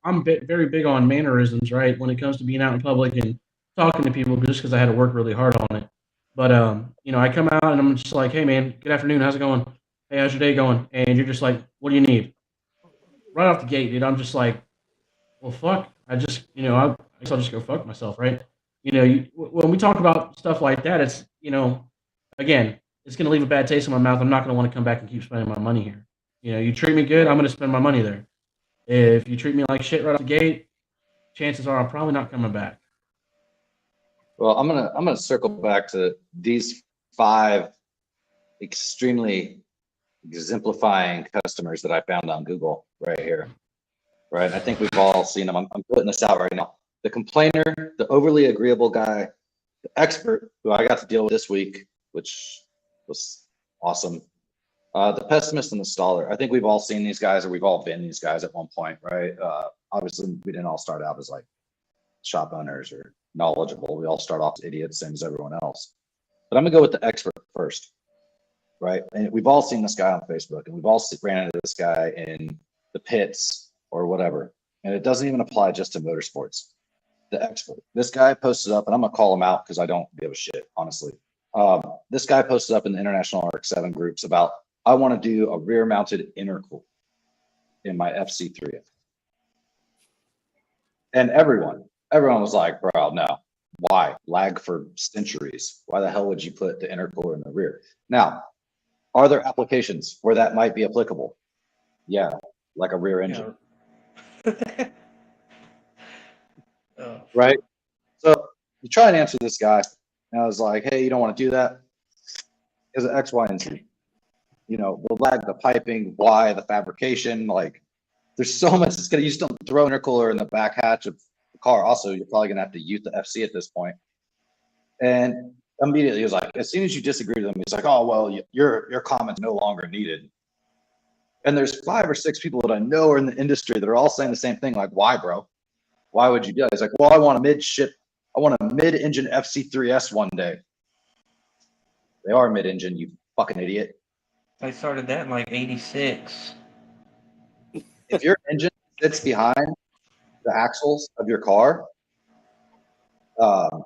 I'm very big on mannerisms, right? When it comes to being out in public and talking to people, just because I had to work really hard on it. But I come out and I'm just like, hey man, good afternoon, how's it going? Hey, how's your day going? And you're just like, what do you need? Right off the gate, dude. I'm just like, well, fuck. I guess I'll just go fuck myself, right? When we talk about stuff like that, it's again, it's gonna leave a bad taste in my mouth. I'm not gonna want to come back and keep spending my money here. You treat me good, I'm gonna spend my money there. If you treat me like shit right off the gate, chances are I'm probably not coming back. Well, I'm gonna circle back to these 5 extremely exemplifying customers that I found on Google right here. Right, I think we've all seen them. I'm putting this out right now. The complainer, the overly agreeable guy, the expert who I got to deal with this week, which was awesome. The pessimist and the staller. I think we've all seen these guys, or we've all been these guys at one point, right? Obviously, we didn't all start out as like shop owners or knowledgeable. We all start off as idiots, same as everyone else. But I'm gonna go with the expert first, right? And we've all seen this guy on Facebook, and we've all ran into this guy in the pits or whatever. And it doesn't even apply just to motorsports. The expert. This guy posted up, and I'm gonna call him out because I don't give a shit, honestly. This guy posted up in the International RX-7 groups about, I want to do a rear-mounted intercool in my FC3. And everyone was like, bro, no. Why? Lag for centuries. Why the hell would you put the intercooler in the rear? Now, are there applications where that might be applicable? Yeah, like a rear engine. Yeah. Right? So you try and answer this guy, and I was like, hey, you don't want to do that? Because of X, Y, and Z. The lag, the piping, why, the fabrication, like there's so much. It's gonna, you just don't throw an intercooler in the back hatch of the car. Also, you're probably gonna have to use the FC at this point. And immediately he was like, as soon as you disagree with him, he's like, oh, well, your comment's no longer needed. And there's 5 or 6 people that I know are in the industry that are all saying the same thing. Like, why, bro? Why would you do that? He's like, well, I want a mid-engine FC3S one day. They are mid-engine, you fucking idiot. I started that in like 86. If your engine sits behind the axles of your car, sorry,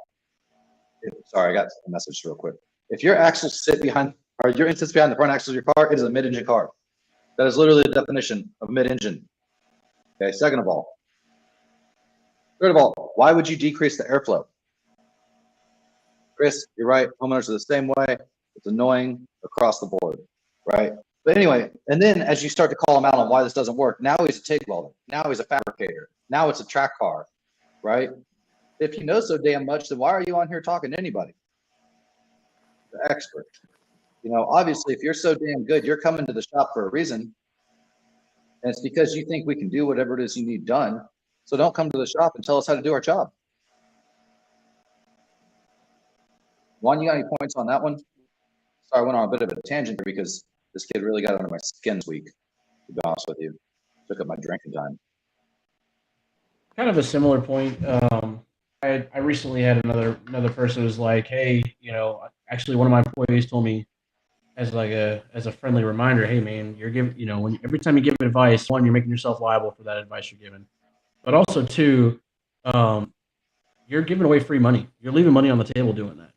I got a message real quick. If your axles sit behind, or your engine sits behind the front axles of your car, it is a mid-engine car. That is literally the definition of mid-engine. Okay, second of all, third of all, why would you decrease the airflow? Chris, you're right. Homeowners are the same way. It's annoying across the board, right? But anyway, and then as you start to call him out on why this doesn't work, now he's a TIG welder. Now he's a fabricator. Now it's a track car, right? If you know so damn much, then why are you on here talking to anybody? The expert. Obviously, if you're so damn good, you're coming to the shop for a reason. And it's because you think we can do whatever it is you need done. So don't come to the shop and tell us how to do our job. Juan, you got any points on that one? Sorry, I went on a bit of a tangent here because this kid really got under my skin this week, to be honest with you. Took up my drinking time. Kind of a similar point. I recently had another person who was like, hey, actually one of my employees told me as a friendly reminder, hey man, you're giving, every time you give advice, one, you're making yourself liable for that advice you're giving. But also two, you're giving away free money. You're leaving money on the table doing that,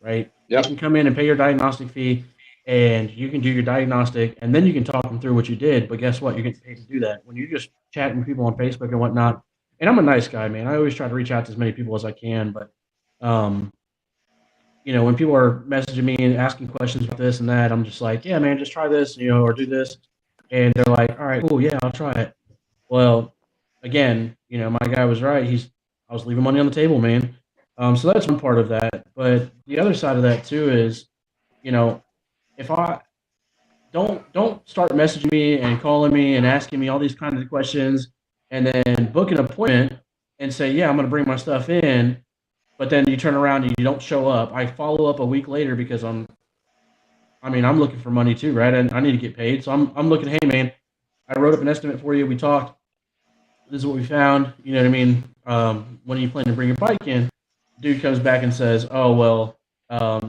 right? Yep. You can come in and pay your diagnostic fee, and you can do your diagnostic, and then you can talk them through what you did. But guess what? You're getting paid to do that. When you're just chatting with people on Facebook and whatnot, and I'm a nice guy, man. I always try to reach out to as many people as I can. But, when people are messaging me and asking questions about this and that, I'm just like, yeah, man, just try this, or do this. And they're like, all right, cool, yeah, I'll try it. Well, again, my guy was right. I was leaving money on the table, man. So that's one part of that. But the other side of that too is, if I don't start messaging me and calling me and asking me all these kinds of questions, and then book an appointment and say, yeah, I'm going to bring my stuff in, but then you turn around and you don't show up. I follow up a week later because I'm looking for money too, right? And I need to get paid. So I'm looking, hey man, I wrote up an estimate for you. We talked. This is what we found. You know what I mean? When are you planning to bring your bike in? Dude comes back and says, oh, well,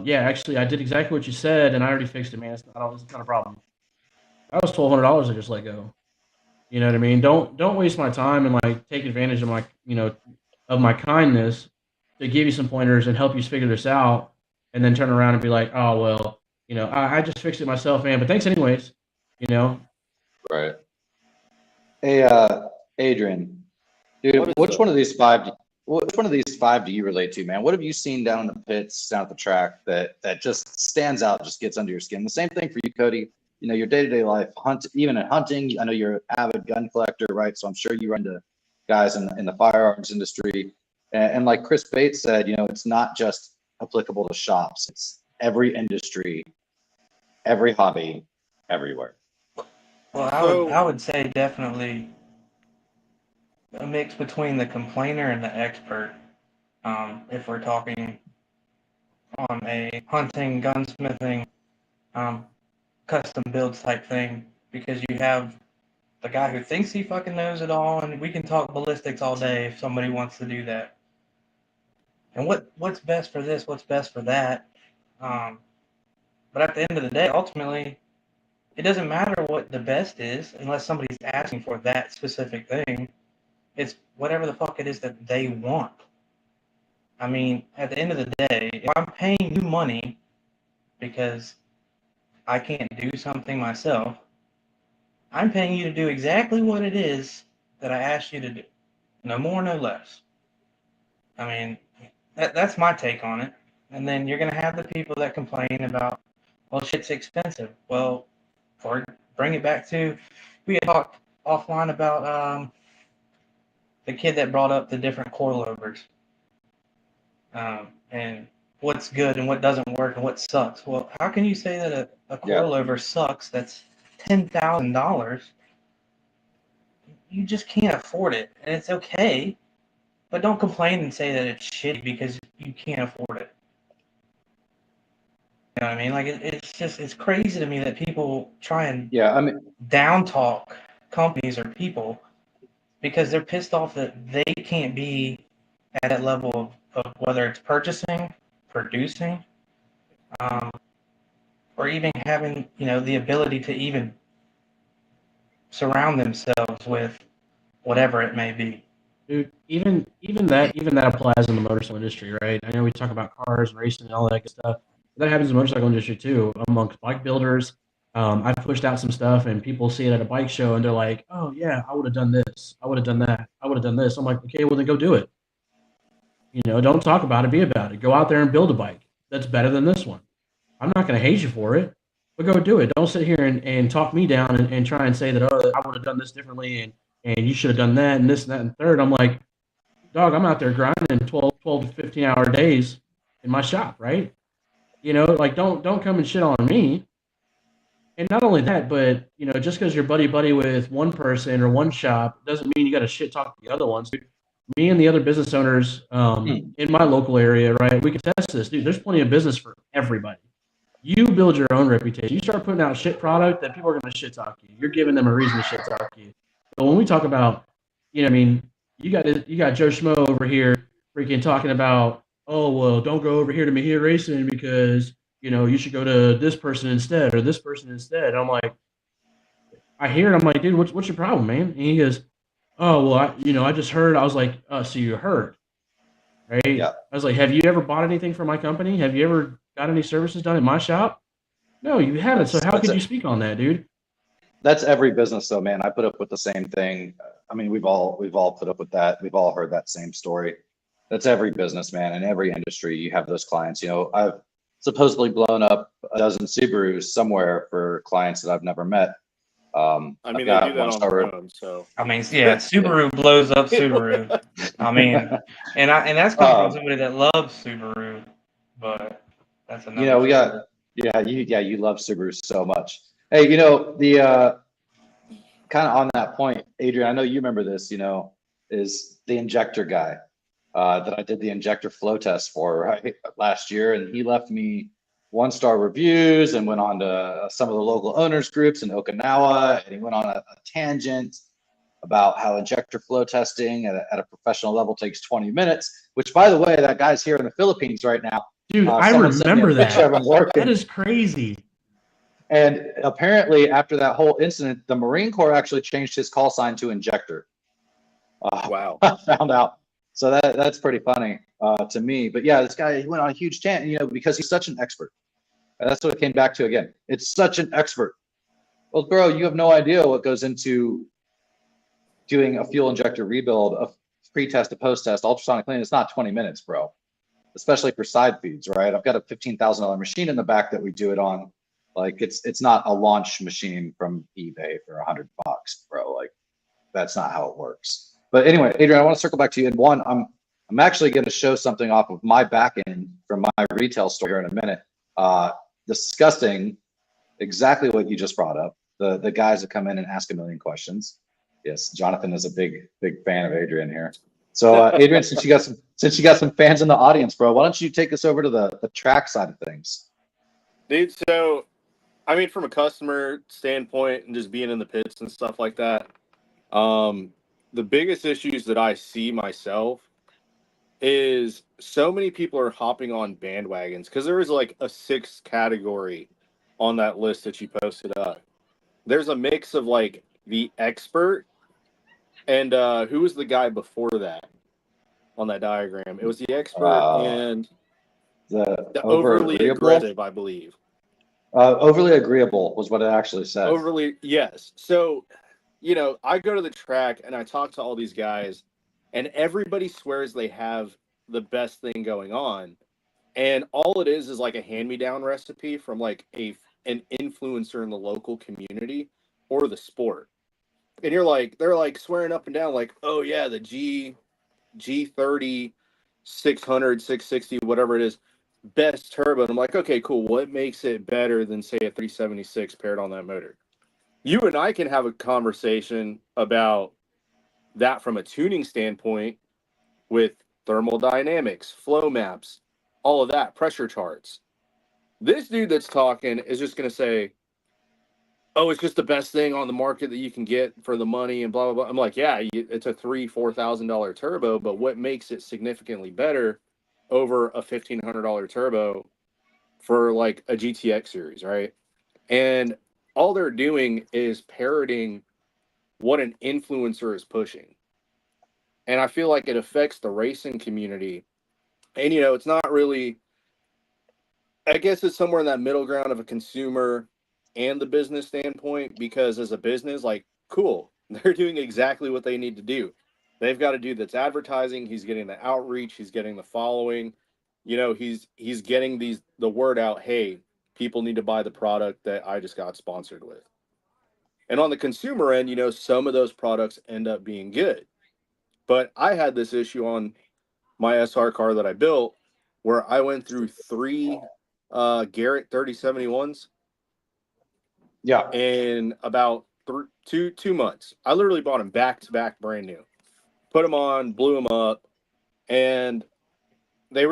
yeah, actually, I did exactly what you said, and I already fixed it, man. It's not a problem. That was $1,200 I just let go. You know what I mean? Don't waste my time and like take advantage of my of my kindness to give you some pointers and help you figure this out, and then turn around and be like, oh well, I just fixed it myself, man. But thanks anyways. You know, Right. Hey, Adrian, What dude, is which it? one of these five? Which one of these five do you relate to, man? What have you seen down in the pits, down at the track that just stands out, just gets under your skin? The same thing for you, Cody. You know, your day-to-day life, even in hunting. I know you're an avid gun collector, right? So I'm sure you run into guys in the firearms industry. And like Chris Bates said, you know, it's not just applicable to shops. It's every industry, every hobby, everywhere. Well, So I would say definitely a mix between the complainer and the expert. If we're talking on a hunting, gunsmithing, um, custom builds type thing, because you have the guy who thinks he fucking knows it all, and we can talk ballistics all day if somebody wants to do that. And what's best for this? What's best for that? Um, but at the end of the day, ultimately, it doesn't matter what the best is unless somebody's asking for that specific thing. It's whatever the fuck it is that they want. I mean, at the end of the day, if I'm paying you money because I can't do something myself, I'm paying you to do exactly what it is that I asked you to do. No more, no less. I mean, that's my take on it. And then you're going to have the people that complain about, well, shit's expensive. Well, bring it back to, we had talked offline about the kid that brought up the different coilovers and what's good and what doesn't work and what sucks. Well, how can you say that a Yeah. coilover sucks that's $10,000? You just can't afford it, and it's okay. But don't complain and say that it's shitty because you can't afford it. You know what I mean? Like it's crazy to me that people try and Yeah. I mean, down talk companies or people because they're pissed off that they can't be at that level of whether it's purchasing, producing, um, or even having the ability to even surround themselves with whatever it may be. dude, even that applies in the motorcycle industry, right? I know we talk about cars and racing and all that good stuff. But that happens in the motorcycle industry too, amongst bike builders. I've pushed out some stuff, and people see it at a bike show, and they're like, "Oh yeah, I would have done this. I would have done that. I would have done this." I'm like, "Okay, well then go do it. Don't talk about it. Be about it. Go out there and build a bike that's better than this one. I'm not going to hate you for it, but go do it. Don't sit here and talk me down and try and say that, oh, I would have done this differently and you should have done that and this and that and third. I'm like, dog, I'm out there grinding 12 to 15 hour days in my shop, right? Like don't come and shit on me. And not only that, but just because you're buddy with one person or one shop doesn't mean you got to shit talk the other ones. Dude, me and the other business owners in my local area, right? We can test this, dude. There's plenty of business for everybody. You build your own reputation. You start putting out shit product that people are going to shit talk you. You're giving them a reason to shit talk you. But when we talk about, I mean, you got Joe Schmo over here freaking talking about, oh well, don't go over here to Mahia Racing because you should go to this person instead or this person instead. And I'm like, I hear it. I'm like, dude, what's your problem, man? And he goes, oh well, I just heard. I was like, oh, so you heard, right? Yeah. I was like, have you ever bought anything from my company? Have you ever got any services done at my shop? No, you haven't. So how could you speak on that, dude? That's every business though, man. I put up with the same thing. I mean, we've all put up with that. We've all heard that same story. That's every business, man. In every industry, you have those clients. I've supposedly blown up a dozen Subarus somewhere for clients that I've never met. I mean, they do that on their own. So I mean, yeah, Subaru blows up Subaru. I mean, and that's coming from somebody that loves Subaru, but that's another. We got you love Subaru so much. Hey, the kind of on that point, Adrian, I know you remember this, is the injector guy that I did the injector flow test for, right, last year. And he left me 1-star reviews and went on to some of the local owners groups in Okinawa. And he went on a tangent about how injector flow testing at a professional level takes 20 minutes, which, by the way, that guy's here in the Philippines right now. Dude, I remember that. That is crazy. And apparently, after that whole incident, the Marine Corps actually changed his call sign to Injector. Wow. I found out. So that's pretty funny to me. But yeah, this guy, he went on a huge tangent, because he's such an expert. And that's what it came back to again. It's such an expert. Well, bro, you have no idea what goes into doing a fuel injector rebuild, a pre-test, a post-test, ultrasonic cleaning. It's not 20 minutes, bro. Especially for side feeds, right? I've got a $15,000 machine in the back that we do it on. Like it's not a launch machine from eBay for $100, bro. Like that's not how it works. But anyway, Adrian, I want to circle back to you. And one, I'm actually going to show something off of my back end from my retail store here in a minute, discussing exactly what you just brought up. The guys that come in and ask a million questions. Yes, Jonathan is a big fan of Adrian here. So Adrian, since you got some fans in the audience, bro, why don't you take us over to the track side of things? Dude, so I mean, from a customer standpoint and just being in the pits and stuff like that, the biggest issues that I see myself is so many people are hopping on bandwagons because there is like a 6th category on that list that you posted up. There's a mix of like the expert and who was the guy before that on that diagram? It was the expert and the overly aggressive, I believe. Overly agreeable was what it actually said. Overly, yes. So, I go to the track and I talk to all these guys, and everybody swears they have the best thing going on. And all it is like a hand-me-down recipe from like an influencer in the local community or the sport. And they're like swearing up and down, like, oh yeah, the G30, 600, 660, whatever it is, best turbo. And I'm like, okay, cool. What makes it better than, say, a 376 paired on that motor? You and I can have a conversation about that from a tuning standpoint with thermal dynamics, flow maps, all of that, pressure charts. This dude that's talking is just going to say, oh, it's just the best thing on the market that you can get for the money and blah, blah, blah. I'm like, yeah, it's a $3,000-$4,000 turbo, but what makes it significantly better over a $1,500 turbo for like a GTX series, right? And all they're doing is parroting what an influencer is pushing. And I feel like it affects the racing community. And, it's not really, I guess it's somewhere in that middle ground of a consumer and the business standpoint, because as a business, like, cool, they're doing exactly what they need to do. They've got a dude that's advertising. He's getting the outreach. He's getting the following. He's getting the word out. Hey, people need to buy the product that I just got sponsored with. And on the consumer end, some of those products end up being good. But I had this issue on my SR car that I built where I went through 3 Garrett 3071s. Yeah. In about 2 months. I literally bought them back to back, brand new. Put them on, blew them up, and it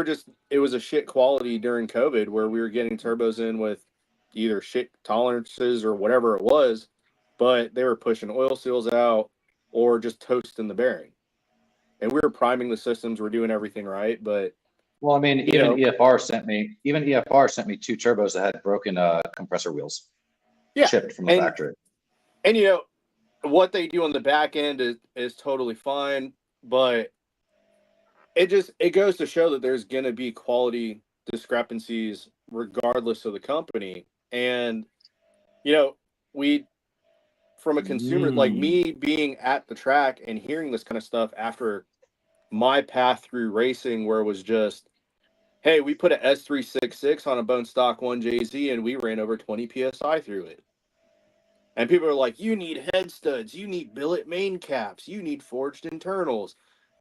was a shit quality during COVID where we were getting turbos in with either shit tolerances or whatever it was, but they were pushing oil seals out or just toasting the bearing. And we were priming the systems, we're doing everything right, but well, I mean, even EFR sent me 2 turbos that had broken compressor wheels. Yeah, shipped from the factory. And what they do on the back end is totally fine, but it goes to show that there's going to be quality discrepancies regardless of the company. And we, from a consumer like me being at the track and hearing this kind of stuff after my path through racing, where it was just, hey, we put an S366 on a bone stock 1JZ and we ran over 20 psi through it. And people are like, you need head studs, you need billet main caps, you need forged internals,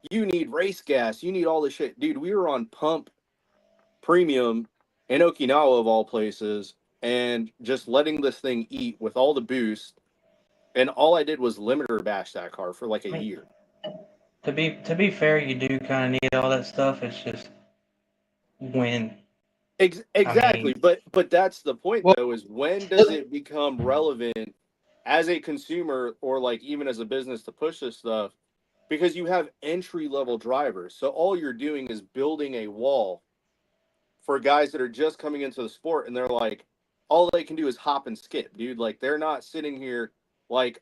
you need race gas, you need all this shit. Dude, we were on pump premium in Okinawa of all places and just letting this thing eat with all the boost. And all I did was limiter bash that car for like a year. To be fair, you do kind of need all that stuff. It's just when. Exactly. I mean, but that's the point, though, is when does it become relevant as a consumer or like even as a business to push this stuff? Because you have entry-level drivers. So all you're doing is building a wall for guys that are just coming into the sport, and they're like, all they can do is hop and skip, dude. Like, they're not sitting here like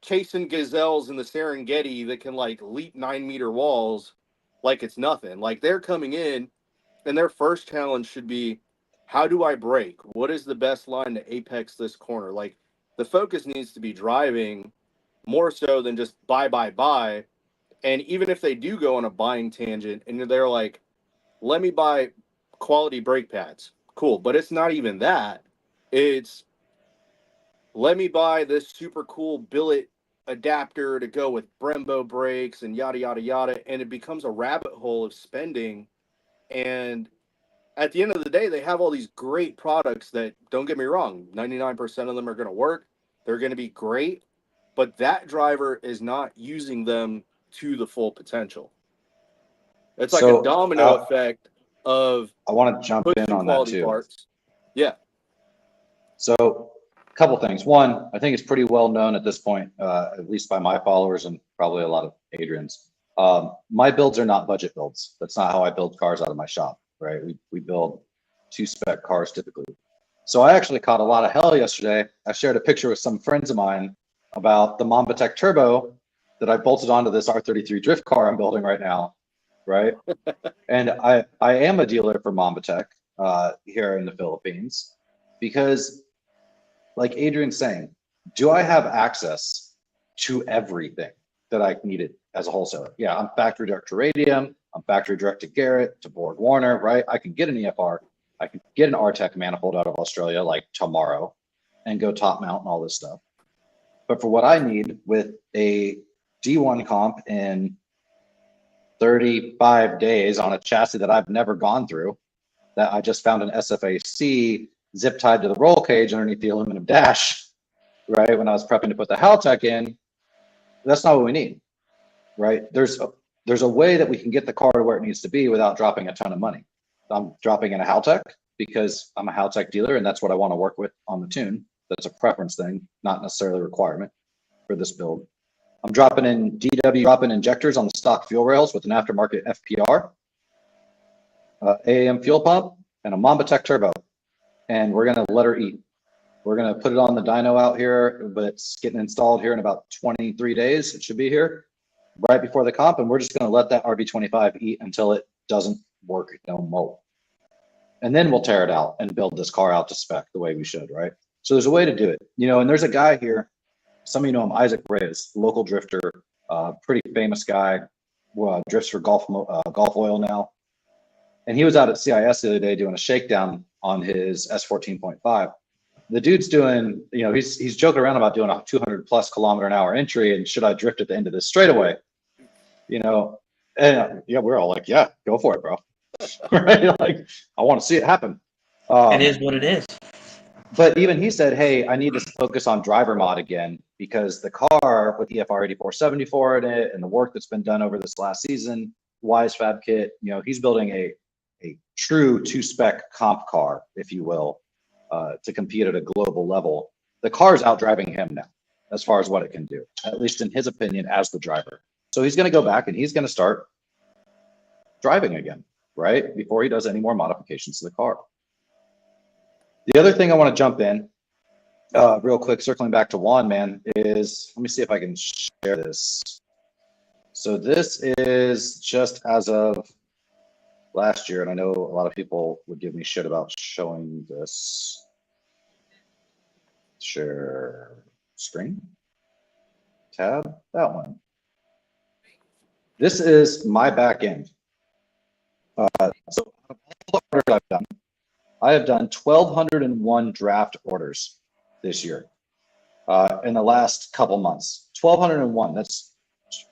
chasing gazelles in the Serengeti that can like leap 9-meter walls like it's nothing. Like, they're coming in, and their first challenge should be, how do I break? What is the best line to apex this corner? Like, the focus needs to be driving more so than just buy. And even if they do go on a buying tangent and they're like, let me buy quality brake pads, cool. But it's not even that. It's, let me buy this super cool billet adapter to go with Brembo brakes and yada, yada, yada. And it becomes a rabbit hole of spending. And at the end of the day, they have all these great products that, don't get me wrong, 99% of them are going to work. They're going to be great. But that driver is not using them to the full potential. It's like a domino effect of, I want to jump in on that too. Parts. Yeah. So a couple things. One, I think it's pretty well known at this point, at least by my followers and probably a lot of Adrian's. My builds are not budget builds. That's not how I build cars out of my shop, right? We build 2-spec cars typically. So I actually caught a lot of hell yesterday. I shared a picture with some friends of mine about the Mambatech Turbo that I bolted onto this R33 drift car I'm building right now, right? And I am a dealer for Mambatech here in the Philippines because, like Adrian's saying, do I have access to everything that I needed as a wholesaler? Yeah, I'm factory direct to Radium, I'm factory direct to Garrett, to Borg Warner, right? I can get an EFR, I can get an RTEC manifold out of Australia like tomorrow and go top mount and all this stuff. But for what I need with a D1 comp in 35 days on a chassis that I've never gone through, that I just found an SFAC zip tied to the roll cage underneath the aluminum dash, right? When I was prepping to put the Haltech in, that's not what we need, right? There's a way that we can get the car to where it needs to be without dropping a ton of money. I'm dropping in a Haltech because I'm a Haltech dealer and that's what I want to work with on the tune. That's a preference thing, not necessarily a requirement for this build. I'm dropping in DW drop-in injectors on the stock fuel rails with an aftermarket FPR, AAM fuel pump, and a Mambatech turbo. And we're going to let her eat. We're going to put it on the dyno out here, but it's getting installed here in about 23 days. It should be here right before the comp. And we're just going to let that RB25 eat until it doesn't work no more. And then we'll tear it out and build this car out to spec the way we should, right? So there's a way to do it, you know, and there's a guy here, some of you know him, Isaac Reyes, local drifter, pretty famous guy, drifts for Gulf Oil now. And he was out at CIS the other day doing a shakedown on his S14.5. The dude's doing, you know, he's joking around about doing a 200+ km/h entry and should I drift at the end of this straightaway? You know, and yeah, we're all like, yeah, go for it, bro. Right? Like, I want to see it happen. It is what it is. But even he said, hey, I need to focus on driver mod again because the car with EFR 8474 in it and the work that's been done over this last season, Wise Fab Kit, you know, he's building a true 2-spec comp car, if you will, to compete at a global level. The car's out driving him now as far as what it can do, at least in his opinion as the driver. So he's going to go back and he's going to start driving again, right? Before he does any more modifications to the car. The other thing I want to jump in real quick, circling back to Juan, man, is, let me see if I can share this. So this is just as of last year, and I know a lot of people would give me shit about showing this. Share screen, tab, that one. This is my back end. So all the orders I've done, I have done 1,201 draft orders this year in the last couple months. 1,201. That's,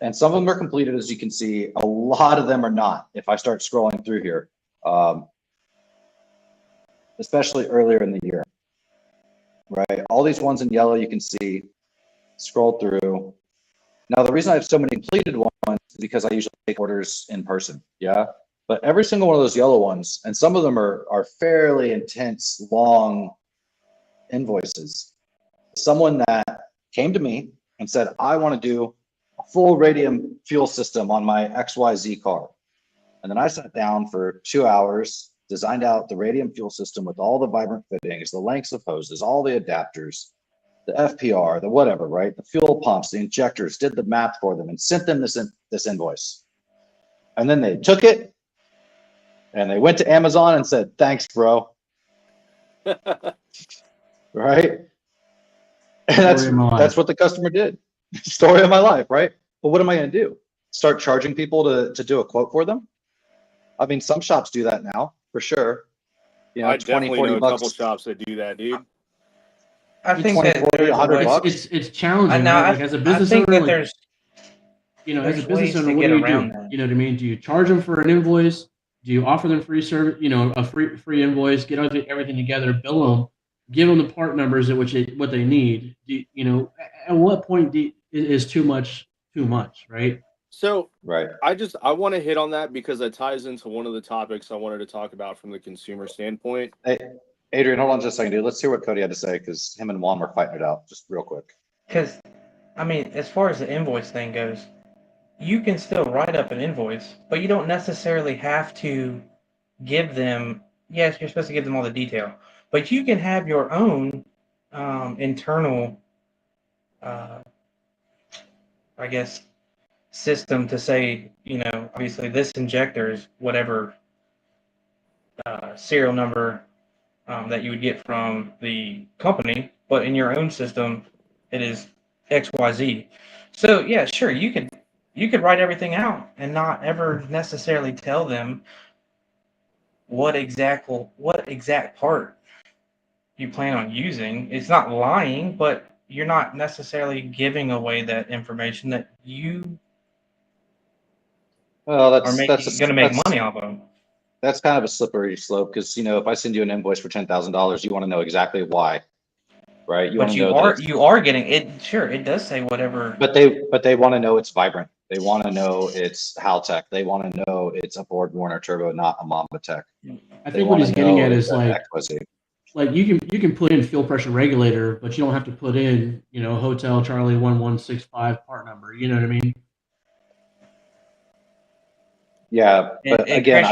and some of them are completed, as you can see. A lot of them are not. If I start scrolling through here, especially earlier in the year, right? All these ones in yellow you can see. Scroll through. Now the reason I have so many completed ones is because I usually take orders in person. Yeah. But every single one of those yellow ones, and some of them are fairly intense, long invoices. Someone that came to me and said, I want to do a full radium fuel system on my XYZ car. And then I sat down for 2 hours designed out the radium fuel system with all the vibrant fittings, the lengths of hoses, all the adapters, the FPR, the whatever, right? The fuel pumps, the injectors, did the math for them and sent them this invoice. And then they took it and they went to Amazon and said, thanks, bro. Right? And that's what the customer did. Story of my life, right? But what am I going to do? Start charging people to do a quote for them? I mean, some shops do that now, for sure. You know, I 20, definitely 40 know a bucks. couple shops that do that, dude. I think 20, that 40, there's a 100 way- bucks. It's challenging, now, right? Like as a business I think owner, that like, there's as a business ways owner, to what get do you around do? that. You know what I mean? Do you charge them for an invoice? Do you offer them free service? You know, a free invoice, get everything together, bill them, give them the part numbers at what they need. You know, at what point is too much, right? So Right. I want to hit on that because that ties into one of the topics I wanted to talk about from the consumer standpoint. Hey, Adrian, hold on just a second, dude. Let's hear what Cody had to say because him and Juan were fighting it out just real quick. Because, I mean, as far as the invoice thing goes, you can still write up an invoice, but you don't necessarily have to give them, yes, you're supposed to give them all the detail, but you can have your own internal, I guess, system to say, you know, obviously this injector is whatever serial number that you would get from the company, but in your own system, it is XYZ. So yeah, sure, you could write everything out and not ever necessarily tell them what exact part you plan on using. It's not lying, but you're not necessarily giving away that information that you Well, are going to make money off of. That's kind of a slippery slope because, you know, if I send you an invoice for $10,000, you want to know exactly why, right? But you are getting it. Sure, it does say whatever. But they want to know it's vibrant. They want to know it's Haltech. They want to know it's a Ford Warner Turbo, not a Mamba Tech. I think what he's getting at is like you can put in fuel pressure regulator, but you don't have to put in, you know, Hotel Charlie 1165 part number. You know what I mean? Yeah, but And again,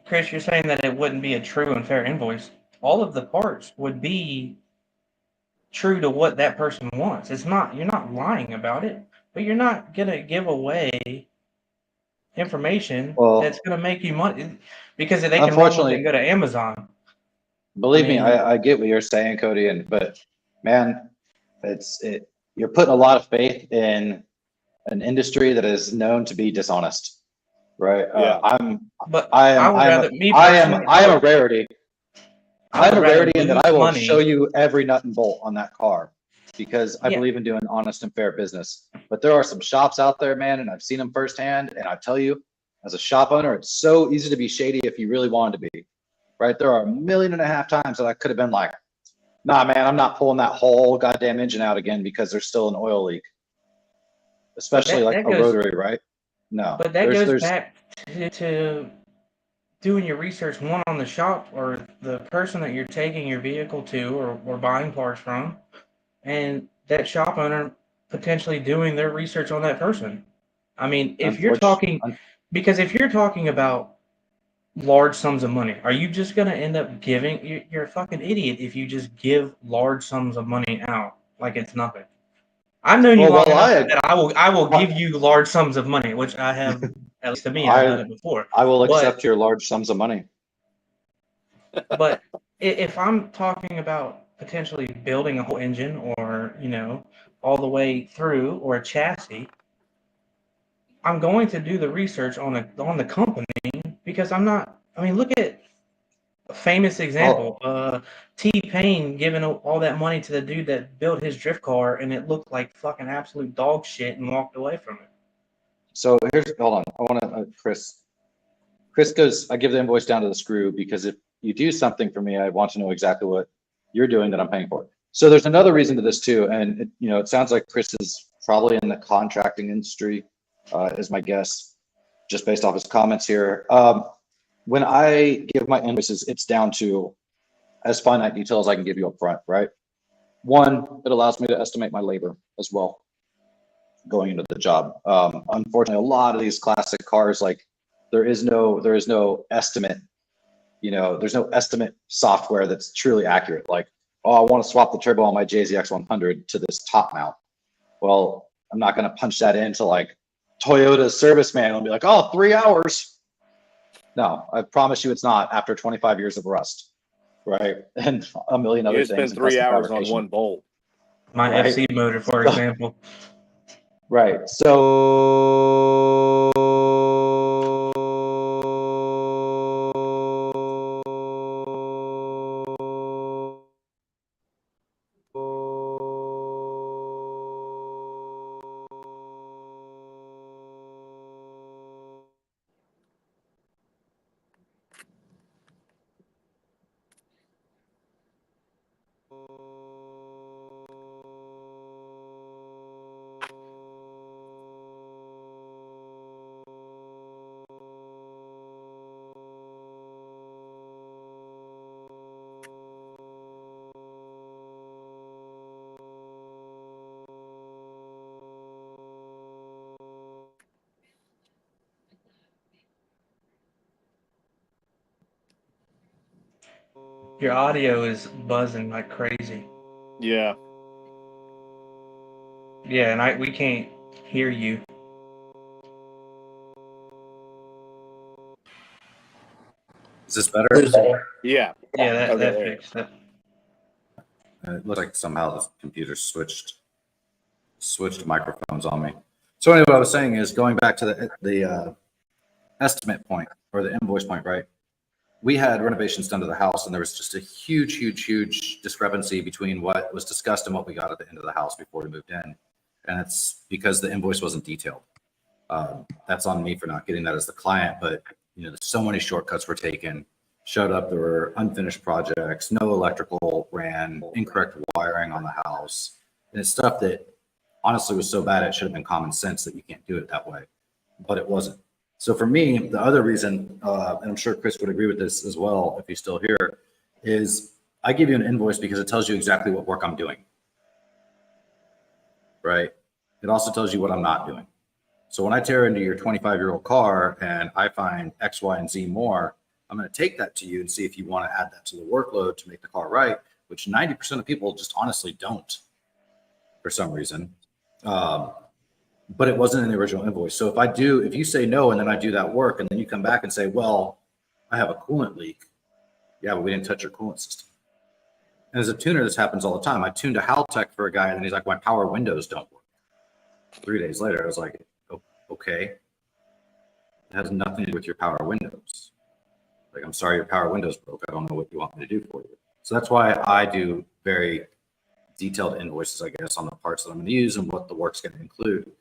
Chris, you're saying that it wouldn't be a true and fair invoice. All of the parts would be true to what that person wants. It's not, you're not lying about it, but you're not gonna give away information that's gonna make you money because they can run with it and go to Amazon. Believe me, I get what you're saying, Cody, but man, you're putting a lot of faith in an industry that is known to be dishonest. Right. Yeah. I am a rarity. I'm a rarity in that I will show you every nut and bolt on that car because I believe in doing honest and fair business. But there are some shops out there, man, and I've seen them firsthand. And I tell you, as a shop owner, it's so easy to be shady if you really wanted to be. Right. There are 1.5 million times that I could have been like, nah, man, I'm not pulling that whole goddamn engine out again because there's still an oil leak. Especially like a rotary, right? No. But that goes back to doing your research, one, on the shop or the person that you're taking your vehicle to or buying parts from, and that shop owner potentially doing their research on that person. I mean, if you're talking about large sums of money, are you just going to end up giving? You're a fucking idiot if you just give large sums of money out like it's nothing. I've known you long enough that I will give you large sums of money, which I have, at least to me, I've done it before. I will accept your large sums of money. But if I'm talking about potentially building a whole engine or, you know, all the way through, or a chassis, I'm going to do the research on the company because I'm not. I mean, look at a famous example. T-Pain giving all that money to the dude that built his drift car, and it looked like fucking absolute dog shit, and walked away from it. So hold on. I want to, Chris goes, I give the invoice down to the screw because if you do something for me, I want to know exactly what you're doing that I'm paying for. So there's another reason to this too. And it sounds like Chris is probably in the contracting industry, is my guess, just based off his comments here. When I give my invoices, it's down to as finite detail as I can give you up front, right? One, it allows me to estimate my labor as well going into the job. Unfortunately, a lot of these classic cars, like there is no estimate there's no estimate software that's truly accurate. Like, oh, I want to swap the turbo on my JZX 100 to this top mount. Well, I'm not going to punch that into like Toyota's service manual and be like, oh, 3 hours. No, I promise you it's not after 25 years of rust, right? And a million other You things. spend 3 hours on one bolt. My Right. FC motor, for example. Right. So Your audio is buzzing like crazy. Yeah. Yeah, and we can't hear you. Is this better? Yeah. Yeah, that Okay, there. fixed it. It looks like somehow the computer switched microphones on me. So anyway, what I was saying is going back to the estimate point or the invoice point, right? We had renovations done to the house, and there was just a huge discrepancy between what was discussed and what we got at the end of the house before we moved in. And it's because the invoice wasn't detailed. That's on me for not getting that as the client, but so many shortcuts were taken. Showed up, there were unfinished projects, no electrical ran, incorrect wiring on the house. And it's stuff that honestly was so bad it should have been common sense that you can't do it that way, but it wasn't. So for me, the other reason, and I'm sure Chris would agree with this as well if he's still here, is I give you an invoice because it tells you exactly what work I'm doing, right? It also tells you what I'm not doing. So when I tear into your 25-year-old car and I find X, Y, and Z more, I'm going to take that to you and see if you want to add that to the workload to make the car right, which 90% of people just honestly don't for some reason. But it wasn't in the original invoice. So if you say no, and then I do that work, and then you come back and say, well, I have a coolant leak. Yeah, but we didn't touch your coolant system. And as a tuner, this happens all the time. I tuned a Haltech for a guy, and then he's like, my power windows don't work. 3 days later, I was like, oh, okay. It has nothing to do with your power windows. Like, I'm sorry, your power windows broke. I don't know what you want me to do for you. So that's why I do very detailed invoices, I guess, on the parts that I'm going to use and what the work's going to include.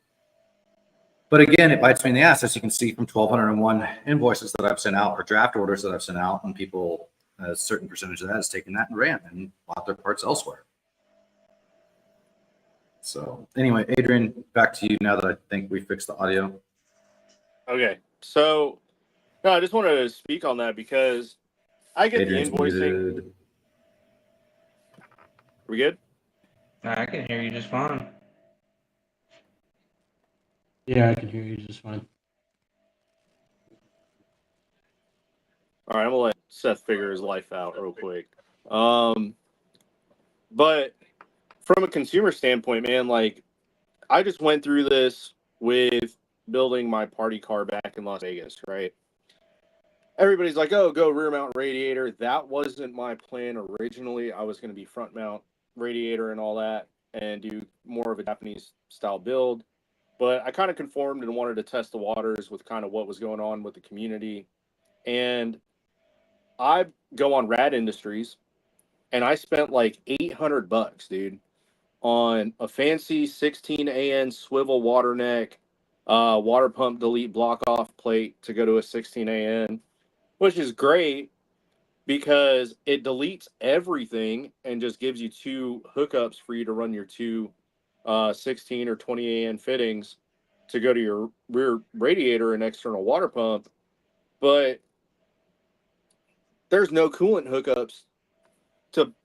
But again, it bites me in the ass, as you can see from 1,201 invoices that I've sent out or draft orders that I've sent out, and people, a certain percentage of that has taken that and ran and bought their parts elsewhere. So anyway, Adrian, back to you now that I think we fixed the audio. Okay. So, no, I just wanted to speak on that because I get Adrian's the invoicing. muted. We good? I can hear you just fine. Yeah, I can hear you just fine. All right, I'm gonna let Seth figure his life out real quick. But from a consumer standpoint, man, like I just went through this with building my party car back in Las Vegas, right? Everybody's like, oh, go rear mount radiator. That wasn't my plan originally. I was going to be front mount radiator and all that and do more of a Japanese style build. But I kind of conformed and wanted to test the waters with kind of what was going on with the community. And I go on Rad Industries and I spent like $800, dude, on a fancy 16 AN swivel water neck, water pump delete block off plate to go to a 16 AN, which is great because it deletes everything and just gives you two hookups for you to run your two 16 or 20 AN fittings to go to your rear radiator and external water pump. But there's no coolant hookups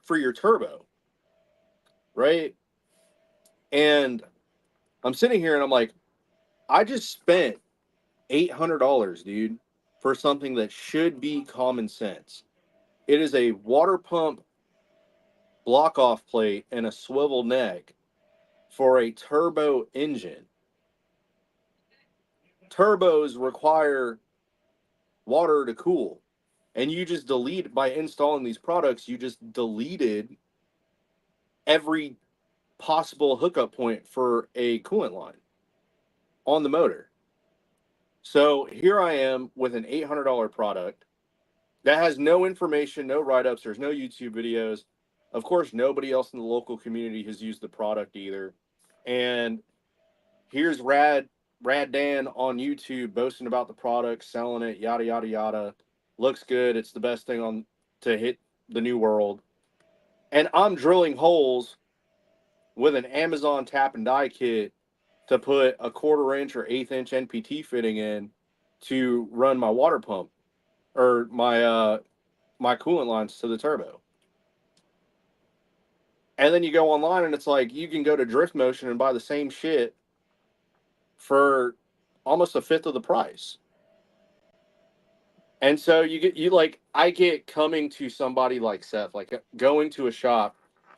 for your turbo, right? And I'm sitting here and I'm like, I just spent $800, dude, for something that should be common sense. It is a water pump block off plate and a swivel neck for a turbo engine. Turbos require water to cool. And you just delete, by installing these products, you just deleted every possible hookup point for a coolant line on the motor. So here I am with an $800 product that has no information, no write-ups, there's no YouTube videos. Of course, nobody else in the local community has used the product either. And here's Rad Dan on YouTube boasting about the product, selling it, yada, yada, yada. Looks good. It's the best thing on to hit the new world. And I'm drilling holes with an Amazon tap and die kit to put a 1/4 inch or 1/8 inch NPT fitting in to run my water pump or my coolant lines to the turbo. And then you go online and it's like you can go to Drift Motion and buy the same shit for almost a fifth of the price. And so I get coming to somebody like Seth, like going to a shop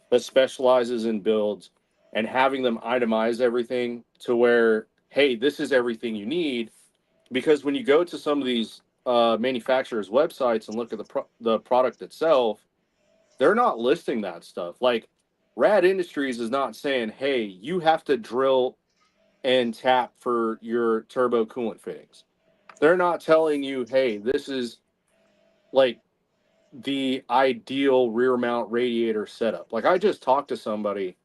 that specializes in builds and having them itemize everything to where, hey, this is everything you need. Because when you go to some of these manufacturers' websites and look at the product itself, they're not listing that stuff. Like Rad Industries is not saying, hey, you have to drill and tap for your turbo coolant fittings. They're not telling you, hey, this is like the ideal rear mount radiator setup. Like I just talked to somebody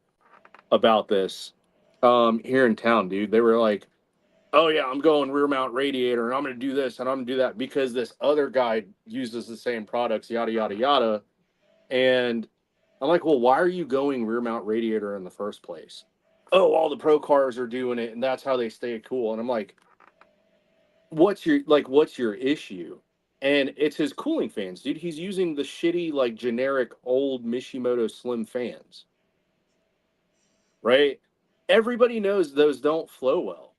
about this here in town, dude. They were like, oh yeah, I'm going rear mount radiator and I'm going to do this and I'm going to do that because this other guy uses the same products, yada, yada, yada. And I'm like, well, why are you going rear mount radiator in the first place? Oh, all the pro cars are doing it and that's how they stay cool. And I'm like, what's your issue? And it's his cooling fans, dude. He's using the shitty, like generic old Mishimoto Slim fans. Right? Everybody knows those don't flow well.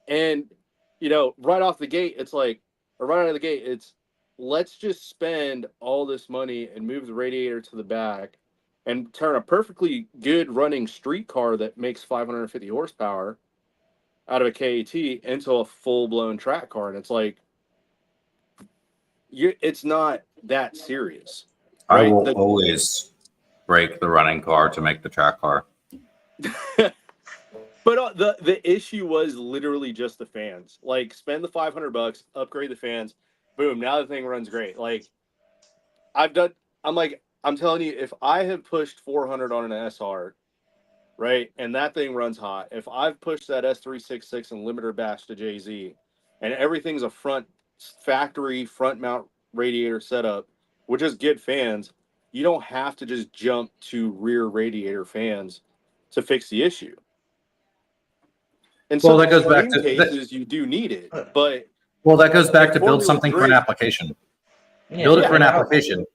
And, right off the gate, it's like, or right out of the gate, it's let's just spend all this money and move the radiator to the back and turn a perfectly good running street car that makes 550 horsepower out of a KAT into a full-blown track car. And it's like, it's not that serious. Right? I will always break the running car to make the track car. But the issue was literally just the fans. Like, spend the $500, upgrade the fans, boom, now the thing runs great. Like, I'm telling you, if I have pushed 400 on an SR, right, and that thing runs hot, if I've pushed that S366 and limiter bash to JZ, and everything's a factory front mount radiator setup with just good fans, you don't have to just jump to rear radiator fans to fix the issue. In some that goes back to cases, you do need it, but that goes back to build something for an application. Build it for an application.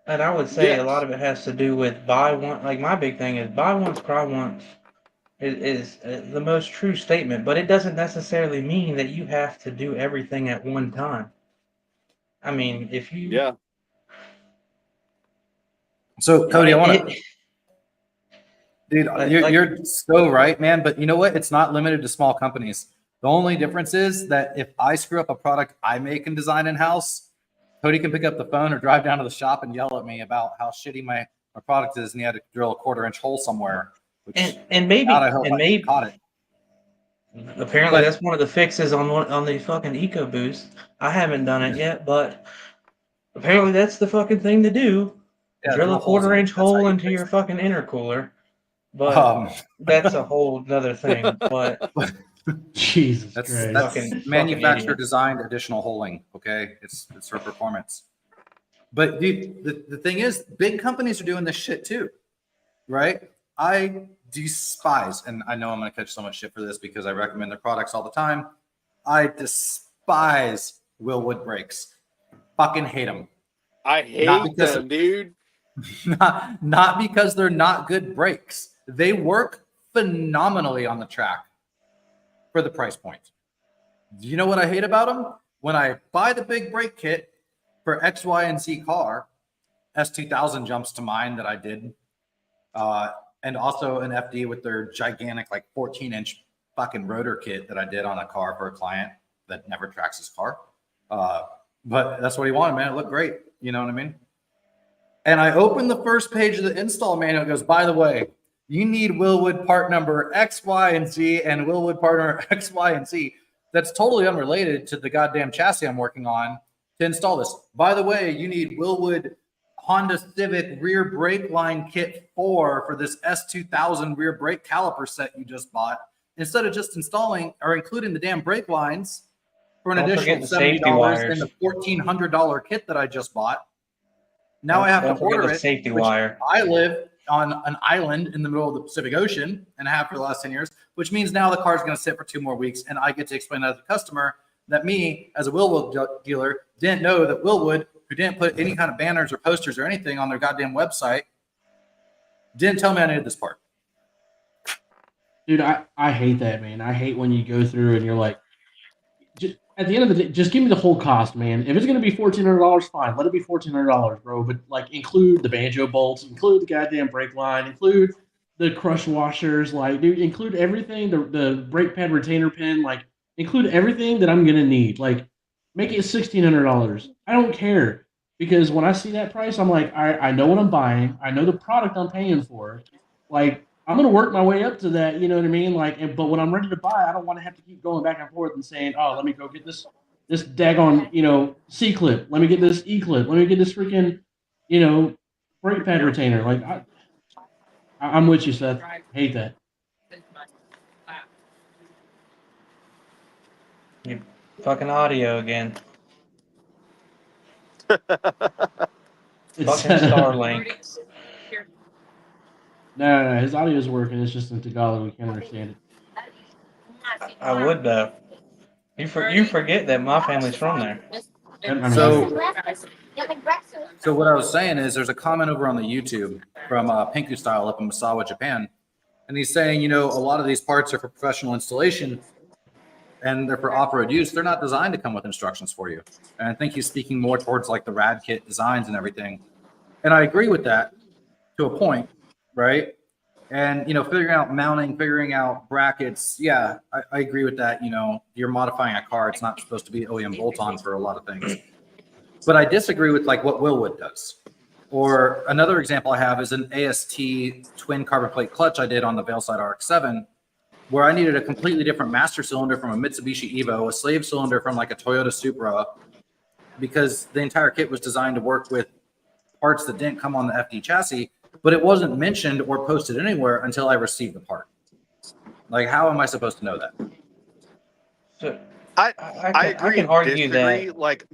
And I would say a lot of it has to do with buy one. Like my big thing is buy once, cry once is the most true statement, but it doesn't necessarily mean that you have to do everything at one time. I mean, if you... Yeah. So, Cody, I want to... Dude, you're so right, man. But you know what? It's not limited to small companies. The only difference is that if I screw up a product I make and design in-house, Cody can pick up the phone or drive down to the shop and yell at me about how shitty my product is, and he had to drill a 1/4 inch hole somewhere. And maybe caught it. Apparently, that's one of the fixes on the fucking EcoBoost. I haven't done it yet, but apparently that's the fucking thing to do. Yeah, drill a 1/4 inch hole into your fucking intercooler. But that's a whole other thing. But Jesus, that's manufacturer designed additional holing. Okay, it's for performance. But dude, the thing is, big companies are doing this shit too, right? I despise, and I know I'm going to catch so much shit for this because I recommend their products all the time. I despise Wilwood brakes. Fucking hate them. I hate them, dude. Not because they're not good brakes. They work phenomenally on the track for the price point. Do you know what I hate about them? when I buy the big brake kit for X, Y, and Z car, S2000 jumps to mind that I did. And also an FD with their gigantic, like 14-inch fucking rotor kit that I did on a car for a client that never tracks his car. But that's what he wanted, man. It looked great. You know what I mean? And I opened the first page of the install manual. It goes, by the way, you need Willwood part number X, Y, and Z and Willwood partner X, Y, and Z. That's totally unrelated to the goddamn chassis I'm working on to install this. By the way, you need Willwood Honda Civic rear brake line kit 4 for this S2000 rear brake caliper set you just bought. Instead of just installing or including the damn brake lines for an additional $70 in the $1,400 kit that I just bought. Now I have to order it. Safety wire. I live on an island in the middle of the Pacific Ocean and have for the last 10 years, which means now the car's going to sit for 2 more weeks. And I get to explain that to the customer that me, as a Willwood dealer, didn't know that Willwood, who didn't put any kind of banners or posters or anything on their goddamn website, didn't tell me I needed this part. Dude, I hate that, man. I hate when you go through and you're like, just, at the end of the day, just give me the whole cost, man. If it's going to be $1,400, fine. Let it be $1,400, bro. But, like, include the banjo bolts, include the goddamn brake line, include the crush washers. Like, dude, include everything, the brake pad retainer pin. Like, include everything that I'm going to need. Like, make it $1,600. I don't care. Because when I see that price, I'm like, I know what I'm buying. I know the product I'm paying for. Like, I'm going to work my way up to that, you know what I mean? Like, but when I'm ready to buy, I don't want to have to keep going back and forth and saying, oh, let me go get this daggone, C-clip. Let me get this E-clip. Let me get this freaking, brake pad retainer. Like, I'm with you, Seth. Hate that. You fucking audio again. Fucking Starlink. No, his audio is working. It's just in Tagalog. We can't understand it. I would though. You forget that my family's from there. So what I was saying is there's a comment over on the YouTube from Pinku Style up in Misawa, Japan. And he's saying, a lot of these parts are for professional installation and they're for off-road use. They're not designed to come with instructions for you. And I think he's speaking more towards like the rad kit designs and everything. And I agree with that to a point, right? And, figuring out mounting, figuring out brackets. Yeah, I agree with that. You're modifying a car. It's not supposed to be OEM bolt-on for a lot of things. But I disagree with like what Willwood does. Or another example I have is an AST twin carbon plate clutch I did on the Veilside RX-7, where I needed a completely different master cylinder from a Mitsubishi Evo, a slave cylinder from like a Toyota Supra, because the entire kit was designed to work with parts that didn't come on the FD chassis, but it wasn't mentioned or posted anywhere until I received the part. Like, how am I supposed to know that? So I I can argue disagree. that. Like,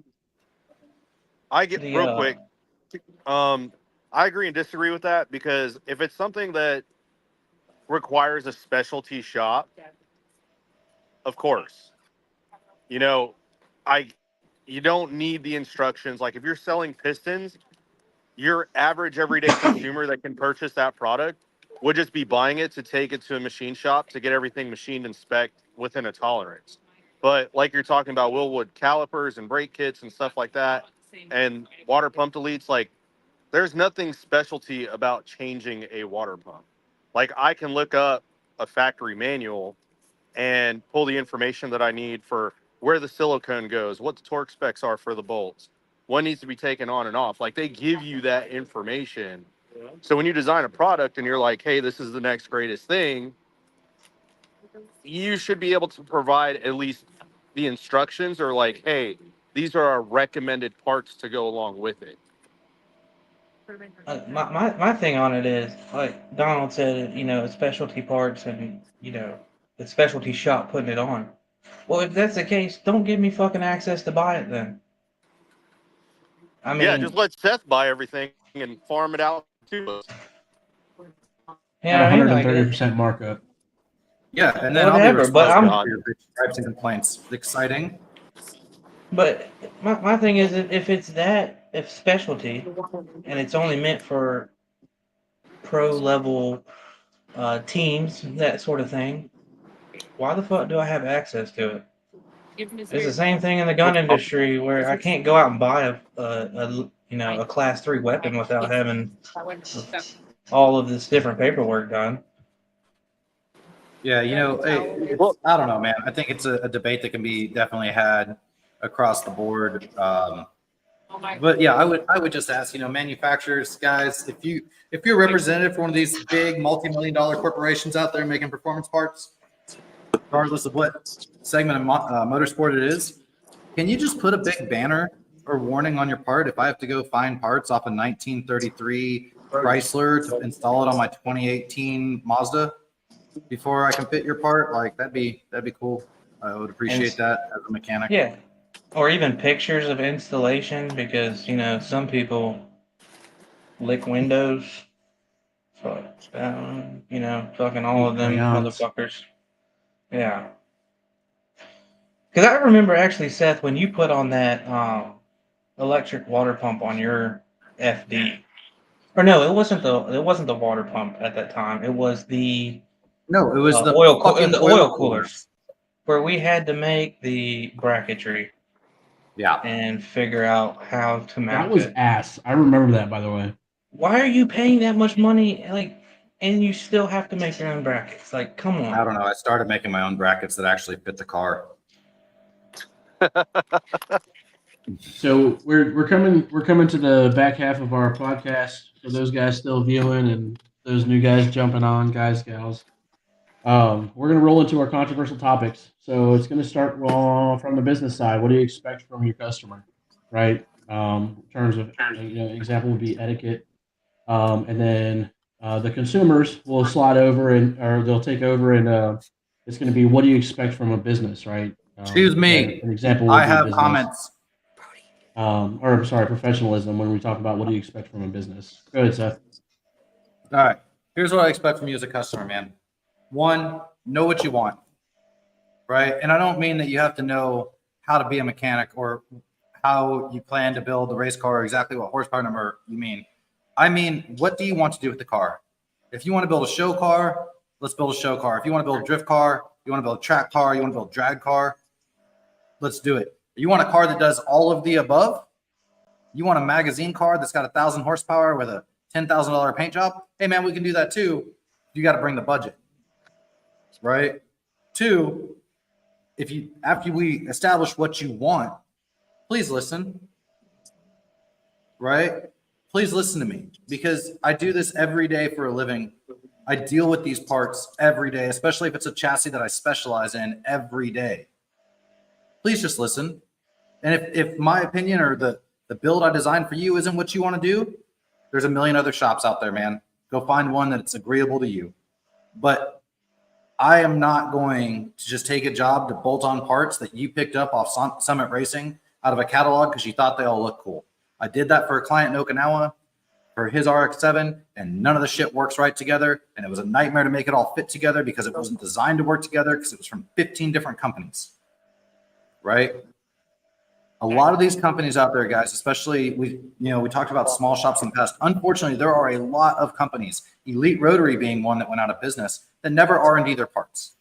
I get real quick. I agree and disagree with that because if it's something that requires a specialty shop, of course, you don't need the instructions. Like if you're selling pistons, your average everyday consumer that can purchase that product would just be buying it to take it to a machine shop to get everything machined and spec'd within a tolerance. But like you're talking about Willwood calipers and brake kits and stuff like that, and water pump deletes, like there's nothing specialty about changing a water pump. Like I can look up a factory manual and pull the information that I need for where the silicone goes, what the torque specs are for the bolts, what needs to be taken on and off. Like they give you that information. So when you design a product and you're like, hey, this is the next greatest thing, you should be able to provide at least the instructions or like, hey, these are our recommended parts to go along with it. My thing on it is, like Donald said, specialty parts and, the specialty shop putting it on. Well, if that's the case, don't give me fucking access to buy it then. I mean, yeah, just let Seth buy everything and farm it out to us. At 130% markup. Yeah, and then Whatever, I'll be but responsible for your gripes and complaints. Exciting. But my thing is, if specialty, and it's only meant for pro level teams, that sort of thing, why the fuck do I have access to it? It's the same thing in the gun industry where I can't go out and buy a class 3 weapon without having all of this different paperwork done. Yeah, I don't know, man. I think it's a debate that can be definitely had across the board. But yeah, I would just ask, manufacturers, guys, if you're representative for one of these big multi-million-dollar corporations out there making performance parts, regardless of what segment of motorsport it is, can you just put a big banner or warning on your part if I have to go find parts off a 1933 Chrysler to install it on my 2018 Mazda before I can fit your part? Like that'd be cool. I would appreciate that as a mechanic. Yeah. Or even pictures of installation because, some people lick windows. So, fucking all of them motherfuckers. Yeah. Because I remember actually, Seth, when you put on that electric water pump on your FD. Or no, it wasn't the water pump at that time. It was the No, it was the oil coolers where we had to make the bracketry. Yeah. And figure out how to mount That was it. ass. I remember that, by the way. Why are you paying that much money, and you still have to make your own brackets? Like, come on. I don't know. I started making my own brackets that actually fit the car. So we're coming to the back half of our podcast. For those guys still viewing and those new guys jumping on, guys, gals. We're going to roll into our controversial topics. So it's going to start from the business side. What do you expect from your customer, right? In terms of, example would be etiquette. And then the consumers will slide over or they'll take over and it's going to be, what do you expect from a business, right? Excuse me. An example would I be have business. comments. Professionalism when we talk about what do you expect from a business. Go ahead, Seth. All right. Here's what I expect from you as a customer, man. One, know what you want, right? And I don't mean that you have to know how to be a mechanic or how you plan to build the race car or exactly what horsepower number you mean. I mean, what do you want to do with the car? If you want to build a show car, let's build a show car. If you want to build a drift car, you want to build a track car, you want to build a drag car, let's do it. You want a car that does all of the above? You want a magazine car that's got 1,000 horsepower with a $10,000 paint job? Hey, man, we can do that too. You got to bring the budget. Right? Two, after we establish what you want, please listen. Right? Please listen to me because I do this every day for a living. I deal with these parts every day, especially if it's a chassis that I specialize in every day. Please just listen. And if my opinion or the build I designed for you isn't what you want to do, there's a million other shops out there, man. Go find one that's agreeable to you. But I am not going to just take a job to bolt on parts that you picked up off Summit Racing out of a catalog because you thought they all look cool. I did that for a client in Okinawa for his RX-7, and none of the shit works right together. And it was a nightmare to make it all fit together because it wasn't designed to work together because it was from 15 different companies, right? A lot of these companies out there, guys, especially we talked about small shops in the past. Unfortunately, there are a lot of companies, Elite Rotary being one that went out of business, that never R&D their parts.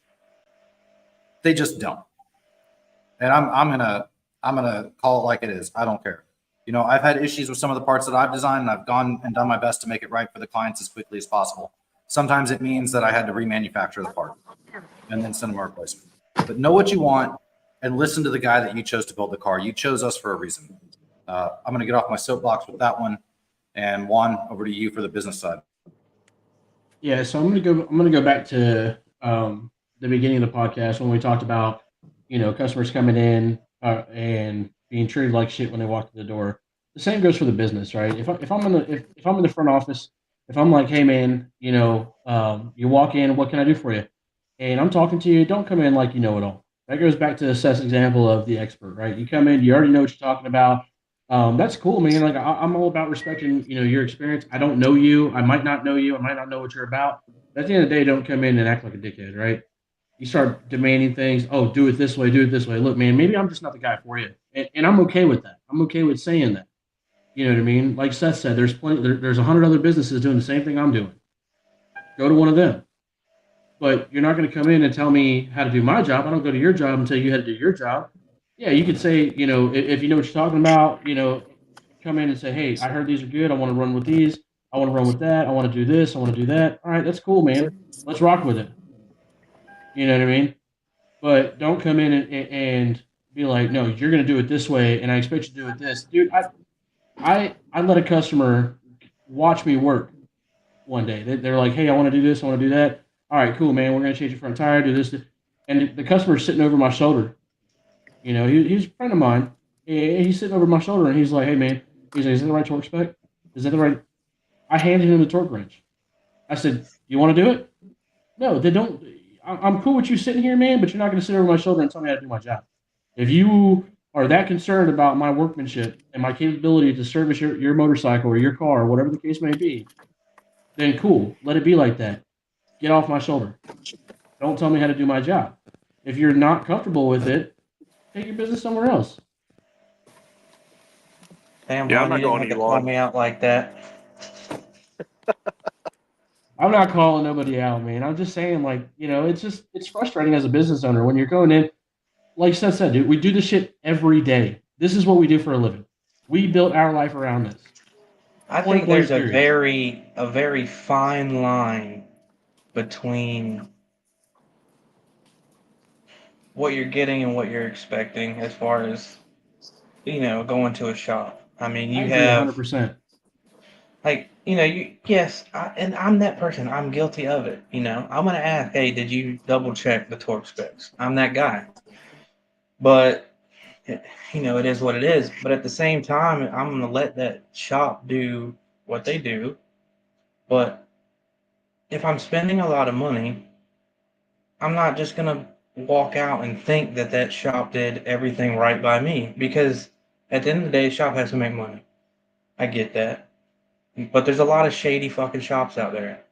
They just don't. And I'm gonna call it like it is. I don't care. I've had issues with some of the parts that I've designed, and I've gone and done my best to make it right for the clients as quickly as possible. Sometimes it means that I had to remanufacture the part and then send them a replacement. But know what you want and listen to the guy that you chose to build the car. You chose us for a reason. I'm going to get off my soapbox with that one. And Juan, over to you for the business side. Yeah, so I'm gonna go back to the beginning of the podcast when we talked about customers coming in and being treated like shit when they walk through the door. The same goes for the business, right? If I'm in the front office, if I'm like, hey man, you walk in, what can I do for you? And I'm talking to you, don't come in like you know it all. That goes back to Seth's example of the expert, right? You come in, you already know what you're talking about. That's cool, man. Like I'm all about respecting, your experience. I don't know you. I might not know you. I might not know what you're about. But at the end of the day, don't come in and act like a dickhead, right? You start demanding things. Oh, do it this way. Do it this way. Look, man, maybe I'm just not the guy for you. And I'm okay with that. I'm okay with saying that. You know what I mean? Like Seth said, there's 100 other businesses doing the same thing I'm doing. Go to one of them. But you're not going to come in and tell me how to do my job. I don't go to your job and tell you how to do your job. Yeah, you could say, if you know what you're talking about, come in and say, hey, I heard these are good. I want to run with these. I want to run with that. I want to do this. I want to do that. All right, that's cool, man. Let's rock with it. You know what I mean? But don't come in and be like, no, you're going to do it this way, and I expect you to do it this. Dude, I let a customer watch me work one day. They're like, hey, I want to do this. I want to do that. All right, cool, man. We're going to change your front tire, do this. And the customer's sitting over my shoulder. He's a friend of mine. He's sitting over my shoulder, and he's like, "Hey, man," he's like, "Is that the right torque spec? Is that the right?" I handed him the torque wrench. I said, "You want to do it?" No, they don't. I'm cool with you sitting here, man, but you're not going to sit over my shoulder and tell me how to do my job. If you are that concerned about my workmanship and my capability to service your motorcycle or your car or whatever the case may be, then cool. Let it be like that. Get off my shoulder. Don't tell me how to do my job. If you're not comfortable with it, take your business somewhere else. Damn, Yeah, I'm Juan, not you didn't going have to to you call on. me out like that. I'm not calling nobody out, man. I'm just saying, like, it's frustrating as a business owner when you're going in. Like Seth said, dude, we do this shit every day. This is what we do for a living. We built our life around this. I Point think there's blank, a period. very fine line between what you're getting and what you're expecting as far as, going to a shop. I mean, I you agree have 100%. like, and I'm that person. I'm guilty of it. I'm gonna ask, hey, did you double check the torque specs? I'm that guy. But it is what it is. But at the same time, I'm gonna let that shop do what they do. But if I'm spending a lot of money, I'm not just gonna walk out and think that that shop did everything right by me, because at the end of the day, the shop has to make money. I get that. But there's a lot of shady fucking shops out there.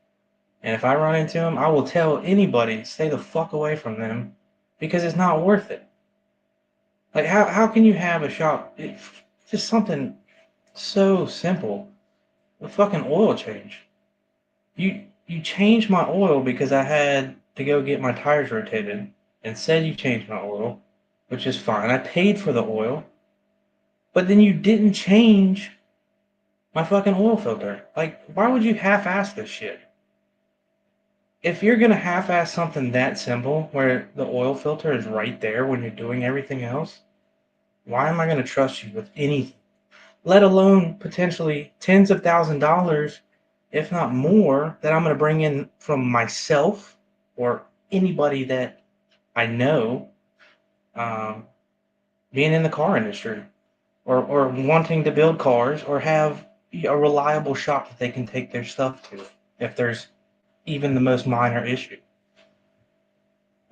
And if I run into them, I will tell anybody, stay the fuck away from them, because it's not worth it. Like, how can you have a shop, just something so simple, a fucking oil change. You changed my oil because I had to go get my tires rotated, and said you changed my oil, which is fine. I paid for the oil, but then you didn't change my fucking oil filter. Like, why would you half-ass this shit? If you're gonna half-ass something that simple, where the oil filter is right there when you're doing everything else, why am I gonna trust you with anything? Let alone potentially tens of $1,000s, if not more, that I'm going to bring in from myself or anybody that I know, um, being in the car industry, or wanting to build cars, or have a reliable shop that they can take their stuff to if there's even the most minor issue.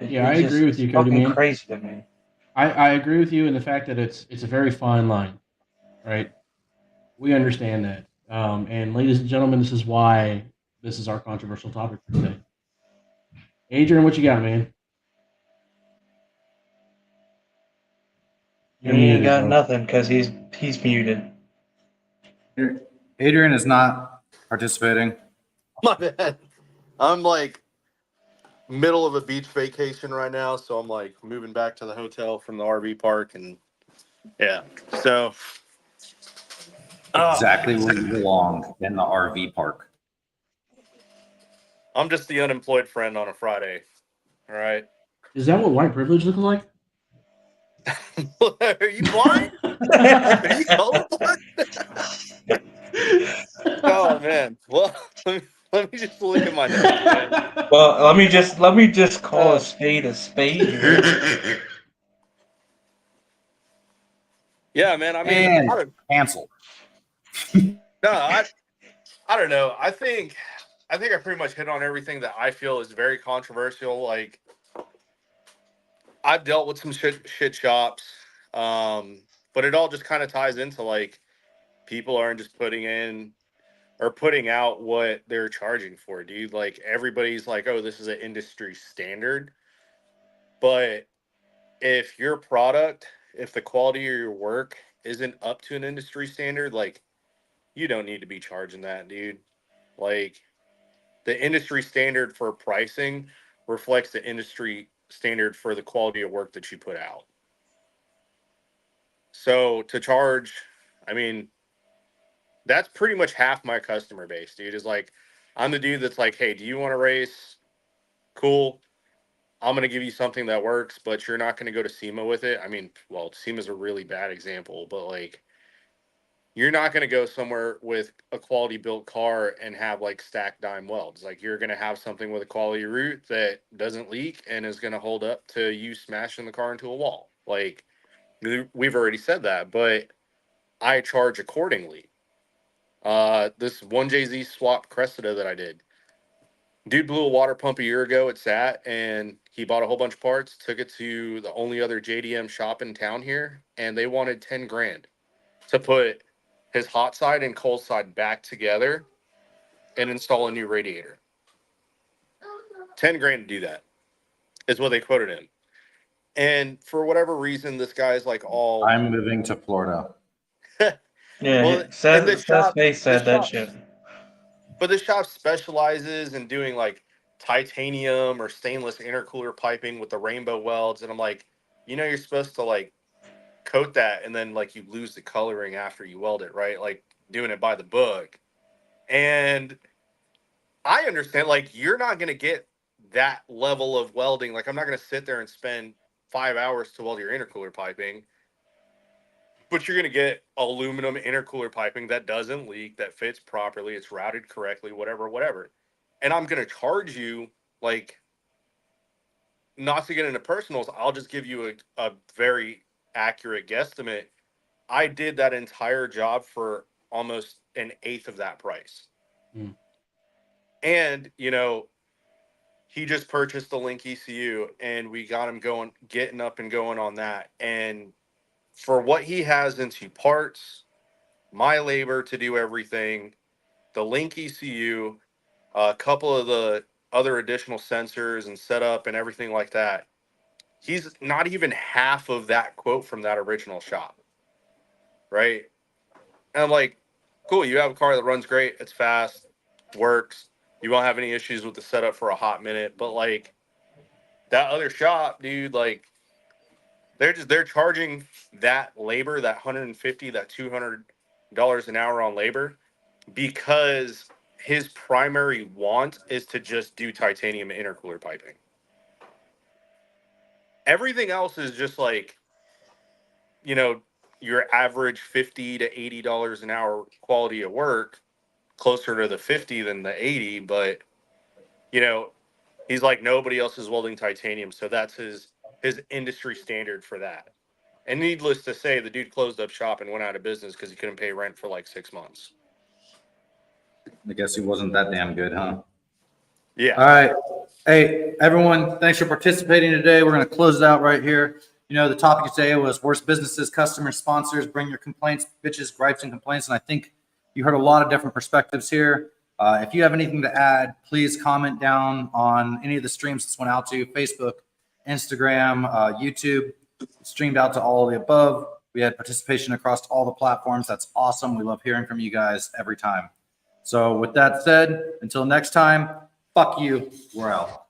Yeah, I agree with It's you, Cody, fucking man. crazy to me. I agree with you in the fact that it's a very fine line, right? We understand that. And ladies and gentlemen, this is why this is our controversial topic for today. Adrian, what you got, man? He You're ain't muted, got bro. nothing because he's muted. Adrian is not participating. My bad. I'm like middle of a beach vacation right now, so I'm like moving back to the hotel from the RV park, and yeah. So Exactly where you belong, in the RV park. I'm just the unemployed friend on a Friday. All right. Is that what white privilege looks like? Are you blind? Are you colorblind? Oh man. Well, let me just look at my notes, man. Well, let me just call a spade here. Yeah, man. I mean, And cancel. I don't know. I think I pretty much hit on everything that I feel is very controversial. Like, I've dealt with some shit shops, but it all just kind of ties into like people aren't just putting in or putting out what they're charging for, dude. Like, everybody's like, oh, this is an industry standard, but if your product, if the quality of your work isn't up to an industry standard, like, you don't need to be charging that, dude. Like, the industry standard for pricing reflects the industry standard for the quality of work that you put out. So to charge, I mean, that's pretty much half my customer base, dude. Is like, I'm the dude that's like, hey, do you want to race? Cool. I'm going to give you something that works, but you're not going to go to SEMA with it. I mean, well, SEMA's a really bad example, but like, you're not going to go somewhere with a quality built car and have like stacked dime welds. Like, you're going to have something with a quality root that doesn't leak and is going to hold up to you smashing the car into a wall. Like, we've already said that, but I charge accordingly. This 1JZ swap Cressida that I did, dude blew a water pump a year ago at SAT, and he bought a whole bunch of parts, took it to the only other JDM shop in town here, and they wanted 10 grand to put his hot side and cold side back together and install a new radiator. 10 grand to do that is what they quoted him. And for whatever reason, this guy's like all, I'm moving to Florida. Yeah, well, in Seth, this Seth shop, Face said this that shop, shit. but this shop specializes in doing like titanium or stainless intercooler piping with the rainbow welds. And I'm like, you're supposed to like coat that and then like you lose the coloring after you weld it, right? Like doing it by the book. And I understand, like, you're not going to get that level of welding. Like, I'm not going to sit there and spend 5 hours to weld your intercooler piping, but you're going to get aluminum intercooler piping that doesn't leak, that fits properly, it's routed correctly, whatever. And I'm going to charge you, like, not to get into personals, I'll just give you a very accurate guesstimate. I did that entire job for almost an eighth of that price. Mm. And, he just purchased the Link ECU and we got him getting up and going on that. And for what he has into parts, my labor to do everything, the Link ECU, a couple of the other additional sensors and setup and everything like that, he's not even half of that quote from that original shop. Right. And I'm like, cool, you have a car that runs great, it's fast, works, you won't have any issues with the setup for a hot minute. But like that other shop, dude, like they're charging that labor, that $150, that $200 an hour on labor, because his primary want is to just do titanium intercooler piping. Everything else is just like, your average $50 to $80 an hour quality of work, closer to the 50 than the 80. But, he's like, nobody else is welding titanium. So that's his industry standard for that. And needless to say, the dude closed up shop and went out of business because he couldn't pay rent for like 6 months. I guess he wasn't that damn good, huh? Yeah. All right. Hey, everyone, thanks for participating today. We're going to close it out right here. The topic today was worst businesses, customers, sponsors. Bring your complaints, bitches, gripes, and complaints. And I think you heard a lot of different perspectives here. If you have anything to add, please comment down on any of the streams this went out to: Facebook, Instagram, YouTube. Streamed out to all of the above. We had participation across all the platforms. That's awesome. We love hearing from you guys every time. So with that said, until next time, fuck you. We're out.